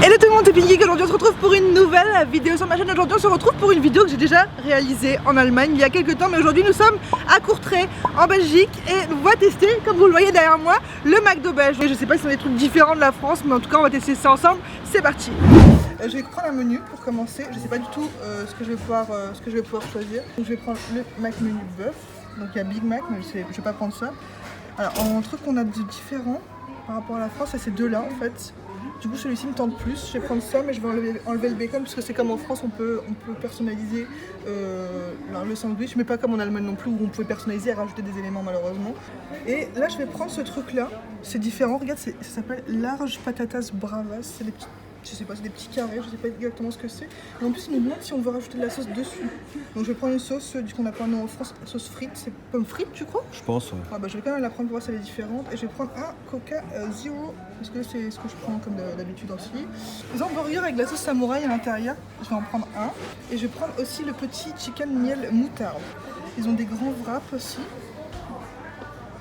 Hello tout le monde, c'est Pinky. Aujourd'hui on se retrouve pour une nouvelle vidéo sur ma chaîne. Aujourd'hui on se retrouve pour une vidéo que j'ai déjà réalisée en Allemagne il y a quelques temps. Mais aujourd'hui nous sommes à Courtrai en Belgique et on va tester, comme vous le voyez derrière moi, le McDo belge. Je sais pas si c'est des trucs différents de la France, mais en tout cas on va tester ça ensemble. C'est parti. Je vais prendre un menu pour commencer. Je sais pas du tout ce que je vais pouvoir choisir. Donc je vais prendre le Mac menu bœuf. Donc il y a Big Mac, mais je vais pas prendre ça. Alors un truc qu'on a de différent par rapport à la France, c'est ces deux là en fait. Du coup celui-ci me tente plus, je vais prendre ça mais je vais enlever le bacon parce que c'est comme en France on peut personnaliser le sandwich, mais pas comme en Allemagne non plus où on pouvait personnaliser et rajouter des éléments malheureusement. Et là je vais prendre ce truc là, c'est différent, regarde ça s'appelle large patatas bravas, c'est des petits, je sais pas, c'est des petits carrés, je sais pas exactement ce que c'est. Et en plus il nous demande si on veut rajouter de la sauce dessus. Donc je vais prendre une sauce du qu'on appelle en France sauce frite, c'est pomme frite tu crois? Je pense ouais. Ah bah je vais quand même la prendre pour voir si elle est différente. Et je vais prendre un Coca Zero, parce que c'est ce que je prends comme d'habitude aussi. Les hamburgers avec la sauce samouraï à l'intérieur, je vais en prendre un. Et je vais prendre aussi le petit chicken miel moutarde. Ils ont des grands wraps aussi.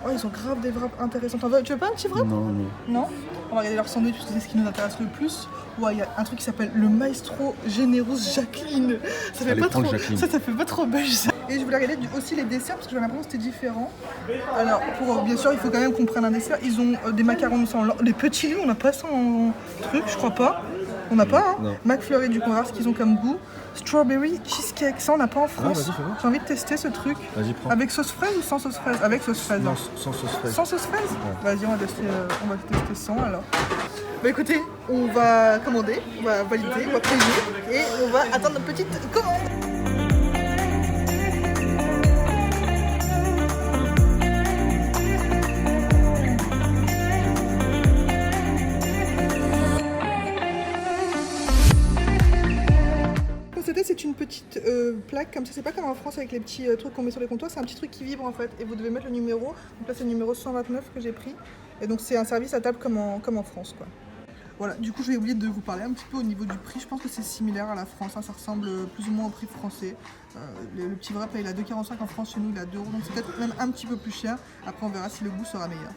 Oh, ils ont grave des wraps intéressants. Tu veux pas un petit wrap? Non, non. Non? On va regarder leur sandwich parce que c'est ce qui nous intéresse le plus. Ouais, il y a un truc qui s'appelle le Maestro Générous Jacqueline. Ça fait pas trop, ça fait pas trop belge ça. Et je voulais regarder aussi les desserts parce que j'avais l'impression que c'était différent. Alors, bien sûr, il faut quand même qu'on prenne un dessert. Ils ont des macarons sans les petits lus, on n'a pas ça en truc, je crois pas. On n'a pas, hein. McFlurry, du coup, on va voir ce qu'ils ont comme goût. Strawberry cheesecake, ça on n'a pas en France. Ah, j'ai envie de tester ce truc. Vas-y, prends. Avec sauce fraise ou sans sauce fraise? Avec sauce fraise. Non, sans sauce fraise. Sans sauce fraise? Ouais. Vas-y, on va tester sans alors. Bah écoutez, on va commander, on va valider, on va payer et on va attendre notre petite commande. C'est une petite plaque comme ça, c'est pas comme en France avec les petits trucs qu'on met sur les comptoirs, c'est un petit truc qui vibre en fait et vous devez mettre le numéro. Donc là c'est le numéro 129 que j'ai pris et donc c'est un service à table comme en France quoi. Voilà, du coup je vais oublier de vous parler un petit peu au niveau du prix, je pense que c'est similaire à la France, hein, ça ressemble plus ou moins au prix français. Le petit wrap là il a 2,45 en France, chez nous il a 2 €, donc c'est peut-être même un petit peu plus cher, après on verra si le goût sera meilleur.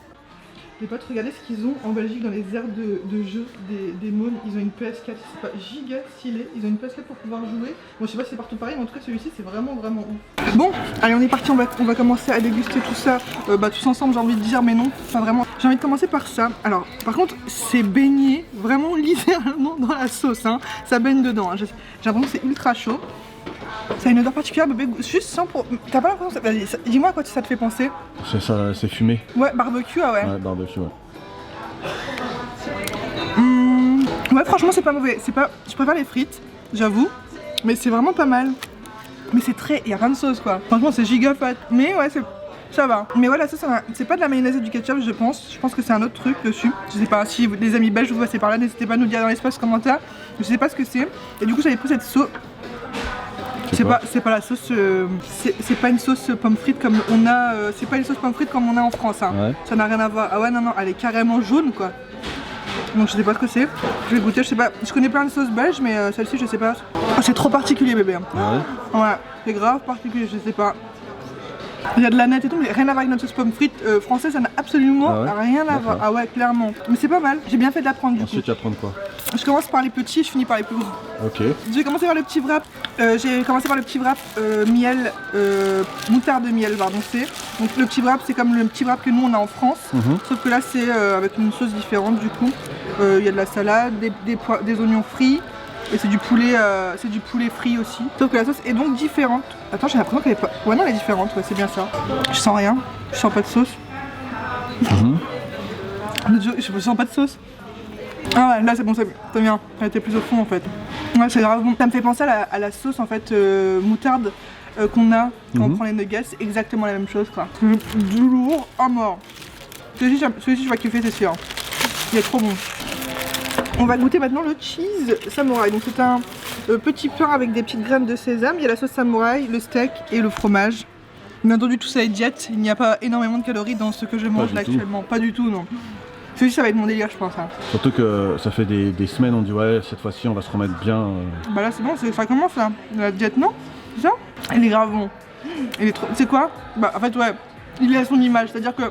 Les potes, regardez ce qu'ils ont en Belgique dans les aires de jeu des mômes. Ils ont une PS4, c'est pas giga stylé. Ils ont une PS4 pour pouvoir jouer. Bon, je sais pas si c'est partout pareil, mais en tout cas celui-ci c'est vraiment ouf. Bon, allez, on est parti, on va commencer à déguster tout ça tous ensemble, j'ai envie de dire, mais non, enfin vraiment. J'ai envie de commencer par ça. Alors, par contre, c'est baigné vraiment littéralement dans la sauce, hein. Ça baigne dedans, hein. J'ai l'impression que c'est ultra chaud. Ça a une odeur particulière, bébé, juste sans pour... T'as pas l'impression... Vas-y, dis-moi à quoi ça te fait penser. C'est ça, c'est fumé. Ouais, barbecue, ah ouais. Ouais, barbecue, ouais. Ouais, franchement, c'est pas mauvais. Je préfère les frites, j'avoue. Mais c'est vraiment pas mal. Mais c'est très... Il y a plein de sauce, quoi. Franchement, c'est giga fat. Mais ouais, ça va. Mais voilà, ça c'est pas de la mayonnaise et du ketchup, je pense. Je pense que c'est un autre truc dessus. Je sais pas, si les amis belges vous passez par là, n'hésitez pas à nous dire dans l'espace commentaire. Je sais pas ce que c'est. Et du coup, j'avais pris cette sauce... C'est pas la sauce, c'est pas une sauce pomme frite comme on a, c'est pas une sauce pomme frite comme on a en France, hein. Ouais. Ça n'a rien à voir. Ah ouais non, elle est carrément jaune quoi. Donc je sais pas ce que c'est. Je vais goûter, je sais pas. Je connais plein de sauces belges mais celle-ci je sais pas. Oh, c'est trop particulier bébé. Ah ouais? Ouais, c'est grave particulier, je sais pas. Il y a de la nette et tout, mais rien à voir avec notre sauce pomme frite française, ça n'a absolument rien à voir. Ah ouais, clairement. Mais c'est pas mal, j'ai bien fait de la prendre du coup. Ensuite, tu vas prendre quoi? Je commence par les petits, je finis par les plus gros. Ok. Je vais commencer par le petit wrap. Miel, moutarde miel, pardon. Donc le petit wrap, c'est comme le petit wrap que nous on a en France. Sauf que là, c'est avec une sauce différente du coup. Il y a de la salade, des oignons frits. Et c'est du poulet frit aussi. Sauf que la sauce est donc différente. Attends, j'ai l'impression qu'elle est pas... Ouais non, elle est différente, ouais, c'est bien ça. Je sens rien, je sens pas de sauce. Je sens pas de sauce. Ah ouais, là c'est bon, c'est bien. Elle était plus au fond en fait. Ouais, c'est grave bon. Ça me fait penser à la sauce en fait moutarde qu'on a quand on prend les nuggets. C'est exactement la même chose quoi. Du lourd à mort. Celui-ci je vais kiffer, c'est sûr. Il est trop bon. On va goûter maintenant le cheese samouraï. Donc c'est un petit pain avec des petites graines de sésame. Il y a la sauce samouraï, le steak et le fromage. Bien entendu tout ça est diète. Il n'y a pas énormément de calories dans ce que je mange là actuellement. Pas du tout non. Celui-ci ça va être mon délire je pense. Hein. Surtout que ça fait des semaines on dit ouais cette fois-ci on va se remettre bien. Bah là c'est bon, ça commence là. La diète non? C'est ça? Il est grave bon. Il est trop... C'est quoi? Bah en fait ouais, il est à son image. C'est à dire que...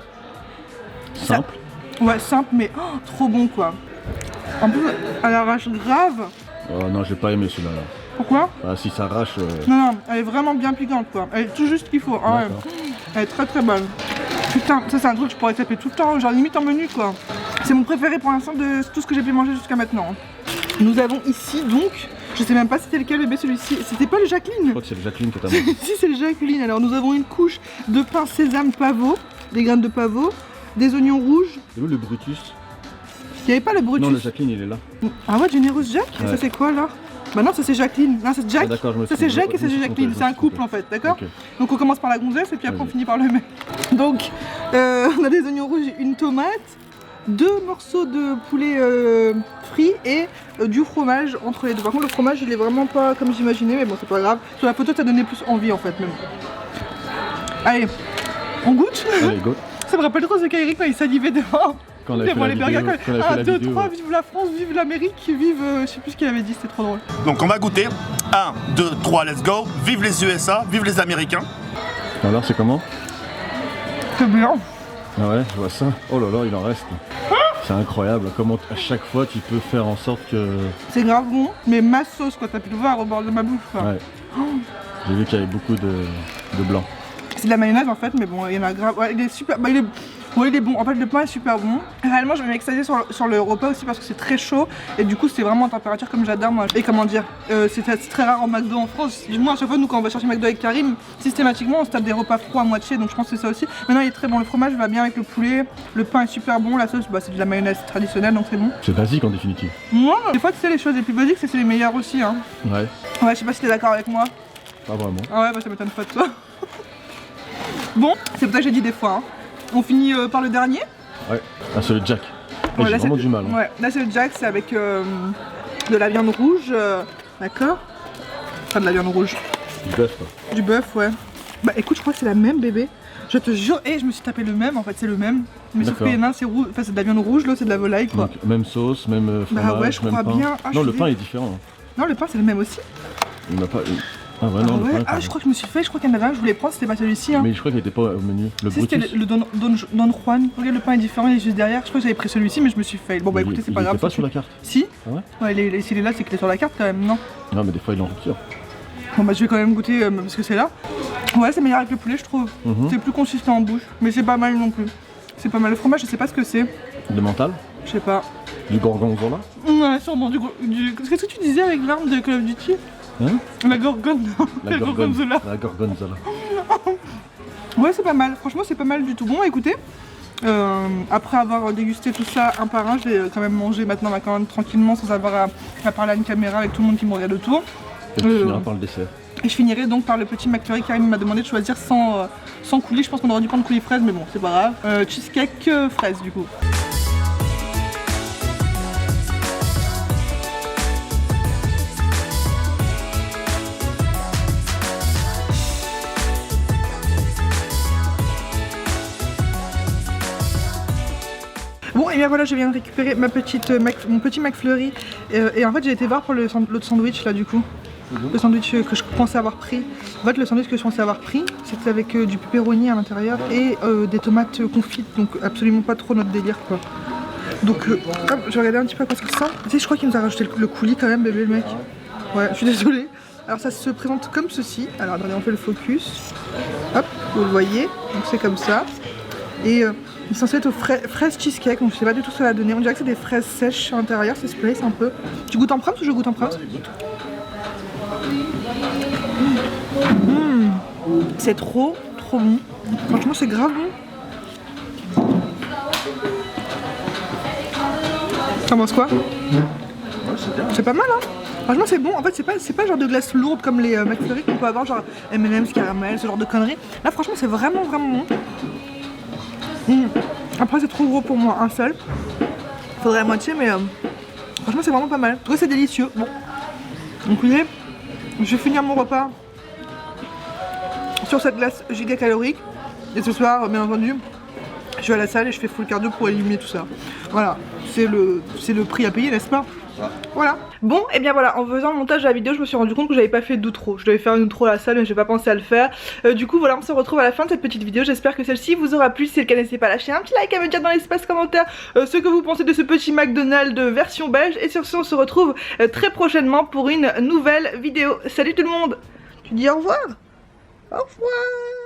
Simple. Ouais simple mais trop bon quoi. En plus, elle arrache grave. Oh non, j'ai pas aimé celui-là. Là. Pourquoi? Ah, si ça arrache. Non, elle est vraiment bien piquante quoi. Elle est tout juste ce qu'il faut. Ah, ouais. Elle est très très bonne. Putain, ça c'est un truc que je pourrais taper tout le temps, genre limite en menu quoi. C'est mon préféré pour l'instant de tout ce que j'ai pu manger jusqu'à maintenant. Nous avons ici donc, je sais même pas si c'était lequel bébé celui-ci, c'était pas le Jacqueline? Je crois que c'est le Jacqueline que t'as mangé. Si c'est le Jacqueline, alors nous avons une couche de pain sésame pavot, des graines de pavot, des oignons rouges. C'est où le Brutus? Il n'y avait pas le Brutus? Non, le Jacqueline il est là. Ah ouais, Generous Jack? Ouais. Ça c'est quoi là? Bah non, ça c'est Jacqueline. Non, c'est Jack. Ah, d'accord, je me ça suis c'est Jack et ça c'est Jacqueline. C'est un couple en fait, d'accord? Okay. Donc on commence par la gonzesse et puis après on finit par le mec. Donc on a des oignons rouges, une tomate, 2 morceaux de poulet frit et du fromage entre les deux. Par contre le fromage il est vraiment pas comme j'imaginais, mais bon c'est pas grave. Sur la photo ça donnait plus envie en fait même. Allez, on goûte? Allez, go. Ça me rappelle trop ce qu'Eric quand il salivait devant. Quand on avait fait la vidéo, 1, 2, 3, vive la France, vive l'Amérique, vive... je sais plus ce qu'il avait dit, c'était trop drôle. Donc on va goûter. 1, 2, 3, let's go. Vive les USA, vive les Américains. Alors c'est comment? C'est bien. Ah ouais, je vois ça. Oh là là, il en reste. C'est incroyable, comment à chaque fois tu peux faire en sorte que... C'est grave bon, mais ma sauce quoi, t'as pu le voir au bord de ma bouffe. Ouais. Oh. J'ai vu qu'il y avait beaucoup de blanc. C'est de la mayonnaise en fait, mais bon, il y en a grave... Ouais, il est super... Bah, il est bon, en fait le pain est super bon. Réellement je vais m'extasier sur le repas aussi parce que c'est très chaud et du coup c'est vraiment en température comme j'adore moi. Et comment dire, c'est très rare en McDo en France. Du moins à chaque fois nous quand on va chercher McDo avec Karim, systématiquement on se tape des repas froids à moitié, donc je pense que c'est ça aussi. Maintenant il est très bon, le fromage va bien avec le poulet, le pain est super bon, la sauce bah, c'est de la mayonnaise traditionnelle donc c'est bon. C'est basique en définitive. Moi, des fois tu sais les choses les plus basiques c'est les meilleures aussi hein. Ouais. Ouais, je sais pas si t'es d'accord avec moi. Pas vraiment. Ah ouais, bah ça m'étonne pas de toi. Bon, c'est pour ça que j'ai dit des fois. Hein. On finit par le dernier. Ouais, ah, c'est le Jack. Ouais, j'ai vraiment du mal. Hein. Ouais, là c'est le Jack, c'est avec de la viande rouge, d'accord? Enfin de la viande rouge. Du bœuf quoi. Du bœuf, ouais. Bah écoute, je crois que c'est la même bébé. Je te jure, et je me suis tapé le même, en fait c'est le même. Mais sauf que l'un c'est rouge, enfin c'est de la viande rouge, l'autre c'est de la volaille quoi. Donc même sauce, même fromage, bah ouais, je crois même pain. bien. Ah, non, le pain est différent. Hein. Non, le pain c'est le même aussi. Il n'a pas... Ah ouais, non, ouais. Ah, je crois que je me suis fait, je crois qu'il y en avait un, je voulais prendre, c'était pas celui-ci. Hein. Mais je crois qu'il était pas au menu. Le si, c'était le Don Juan. Regarde, le pain est différent, il est juste derrière. Je crois que j'avais pris celui-ci, mais je me suis fait. Bon, bah écoutez, c'est pas grave. Il était pas sur la carte? Si. Ah ouais, ouais s'il est là, c'est qu'il est sur la carte quand même, non? Non, mais des fois il est en rupture. Bon, bah je vais quand même goûter parce que c'est là. Ouais, c'est meilleur avec le poulet, je trouve. C'est plus consistant en bouche, mais c'est pas mal non plus. C'est pas mal. Le fromage, je sais pas ce que c'est. De mental? Je sais pas. Du gorgonzola? Ouais, sûrement. Qu'est-ce que tu disais avec l'arme de Call of Duty? Hein? La gorgone. La gorgonzola. La gorgonzola. Ouais, c'est pas mal. Franchement, c'est pas mal du tout. Bon, écoutez, après avoir dégusté tout ça un par un, je vais quand même manger maintenant ma commande tranquillement sans avoir à parler à une caméra avec tout le monde qui me regarde autour. Et tu finiras par le dessert. Et je finirai donc par le petit McFlurry. Karim m'a demandé de choisir sans coulis. Je pense qu'on aurait dû prendre coulis fraise, mais bon, c'est pas grave. Cheesecake fraise du coup. Bon et bien voilà, je viens de récupérer mon petit McFlurry et en fait j'ai été voir pour l'autre sandwich là du coup. Le sandwich que je pensais avoir pris. En fait le sandwich que je pensais avoir pris c'était avec du pepperoni à l'intérieur et des tomates confites, donc absolument pas trop notre délire quoi. Donc hop, je vais regarder un petit peu à quoi ça ressemble. Tu sais, je crois qu'il nous a rajouté le coulis quand même bébé le mec. Ouais, je suis désolée. Alors ça se présente comme ceci. Alors attendez, on fait le focus. Hop, vous le voyez, donc c'est comme ça. Et il est censé être aux fraises cheesecake, donc je sais pas du tout ce que ça va donner. On dirait que c'est des fraises sèches à l'intérieur, c'est splice un peu. Tu goûtes en prompt ou je goûte en prompt? C'est trop bon. Franchement c'est grave bon. T'en penses quoi? C'est pas mal hein. Franchement c'est bon, en fait c'est pas le genre de glace lourde comme les McFlurry qu'on peut avoir, genre M&M's, caramel, ce genre de conneries. Là franchement c'est vraiment bon. Après c'est trop gros pour moi, un seul. Faudrait la moitié mais franchement c'est vraiment pas mal. En tout cas c'est délicieux. Bon. Donc vous voyez, je vais finir mon repas sur cette glace gigacalorique. Et ce soir bien entendu je vais à la salle et je fais full cardio pour éliminer tout ça. Voilà, c'est le prix à payer, n'est-ce pas? Voilà. Bon, et bien voilà, en faisant le montage de la vidéo, je me suis rendu compte que j'avais pas fait d'outro. Je devais faire une outro à la salle, mais j'ai pas pensé à le faire. Du coup, voilà, on se retrouve à la fin de cette petite vidéo. J'espère que celle-ci vous aura plu. Si c'est le cas, n'hésitez pas à lâcher un petit like, à me dire dans l'espace commentaire ce que vous pensez de ce petit McDonald's version belge. Et sur ce, on se retrouve très prochainement pour une nouvelle vidéo. Salut tout le monde. Tu dis au revoir? Au revoir.